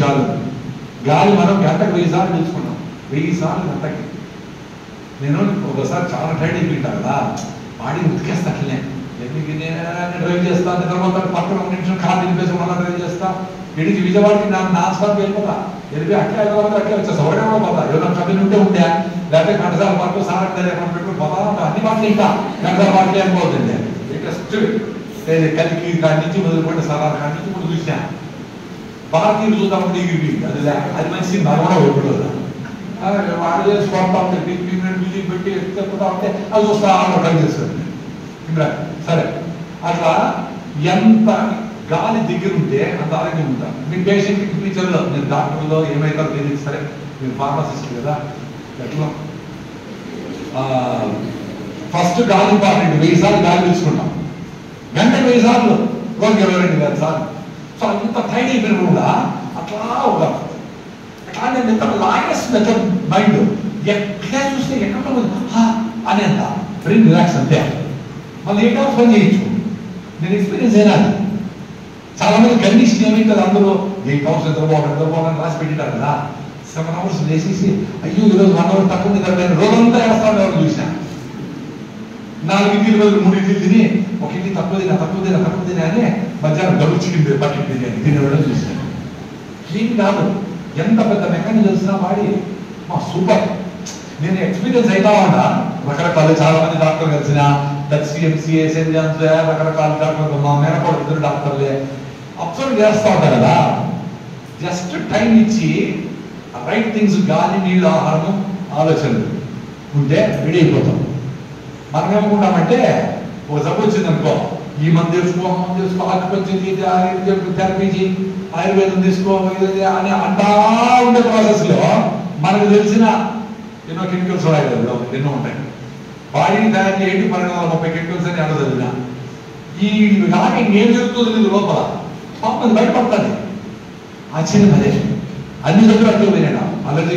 గాలి గాలి మనం గంటకు 1000 సార్లు పీల్చుకున్నాం. 1000 సార్లు గంటకి. నేను ఒకసారి చాలా టైడ్ అయిపోయింటా కదా, బాడీ ఉతికేస్తా అట్లనే. నేను డ్రైవ్ చేస్తాను, తర్వాత పక్కన 1 నిమిషం కార్ నిలిపేసి మళ్ళీ డ్రైవ్ చేస్తా. ఇడికి విజయవాడకి నా స్టాప్ వెళ్ళిపోతా. వెళ్ళి అట్లే హైదరాబాద్ అట్లే వచ్చేస్తా. ఒకటే పోతా. ఏదైనా కంపెనీ ఉంటే లేకపోతే గంటసాల పాటలు సారట్లేదు ఎక్కడ పెట్టుకుని పోతా. అన్ని పాటలు ఇంకా గంటసాల పాటలు ఏమవుతుంది. లేటెస్ట్ కలికి కాడి నుంచి మొదలుపెట్టిన సరాల కాడి నుంచి కూడా చూసా. భారతీయులు చూద్దామంటే ఎగిరిపోయింది. అది మంచి నడవడం ఒకటి వాడు చేసి కొడతా ఉంటాయి. బిజీ పెట్టి చెప్తా ఉంటే అది చూస్తా ట్రై చేస్తుంది. సరే, అట్లా ఎంత గాలి దగ్గర ఉంటే అంత ఆరోగ్యం ఉంటారు. మీ పేషెంట్కి ఫ్యూచర్లో మీరు డాక్టర్లో ఏమైతే తెలియదు, సరే మీరు ఫార్మసిస్ట్ కదా, ఎట్లా ఫస్ట్ గాలి ఇంపార్టెంట్. 1000 సార్లు గాలి తీసుకుంటాం. గంటకు 1000 సార్లు, రోజుకి 22,000 సార్లు. సో అంత టైడ్ అయిపోయిన కూడా అట్లా ఒక కానీ ఎంత లాగెస్ట్ మెథడ్ మైండ్ ఎక్కడ చూస్తే ఎక్కడ అనేంత బ్రెయిన్ రిలాక్స్ అంతే. మళ్ళీ ఏంటో పని చేయొచ్చు. నేను ఎక్స్పీరియన్స్ అయినాను. చాలా మంది కండిషన్ ఏమైతుంది, అందరూ 8 hours నిద్రపోవాలని రాసి పెట్టింటారు కదా. 7 hours వేసేసి అయ్యో ఈరోజు 1 hour తక్కువ నిద్రపోయిన రోజంతా వేస్తాను ఎవరు చూసినా. 4 ఇడ్లీలు రోజులు 3 ఇడ్లీలు తిని ఒక ఇడ్లీ తక్కువ తినా అని మధ్యాహ్నం డబ్బు చికెన్ బకెట్ బిర్యానీ తినేవాళ్ళని చూశాను. దీని కాదు, ఎంత పెద్ద మెకానిక్ తెలిసినా వాడి మా సూపర్. నేను ఎక్స్పీరియన్స్ అవుతా ఉన్నా. రకరకాలు చాలా మంది డాక్టర్ కలిసిన సిఎంసీఏ సెంజాన్స్ రకరకాల డాక్టర్లు, మా మేనకోడు 2 డాక్టర్లే అబ్జర్వ్ చేస్తూ ఉంటారు కదా. జస్ట్ టైం ఇచ్చి రైట్ థింగ్స్, గాలి, నీళ్ళు, ఆహారం, ఆలోచనలు ఉంటే రెడీ అయిపోతాం. మనం ఏమనుకుంటామంటే ఒక జబ్బు వచ్చింది అనుకో, ఈ మంది తెచ్చుకో ఆకుపచ్చింది థెరపీ చేయి, ఆయుర్వేదం తీసుకో అని అంటా ఉండే ప్రాసెస్లో మనకు తెలిసిన ఎన్నో కెమికల్స్ ఎన్నో ఉంటాయి. బాడీని తయారు చేయండి 1230 కెమికల్స్ అని అన్న చదివిన. ఈ నాకు ఇంకేం జరుగుతుందో తెలియదు లోపల. పాపం అది బయటపడుతుంది. ఆశ్చర్యం అదే. అన్ని చదువులు అట్లా పోయినా అలర్జీ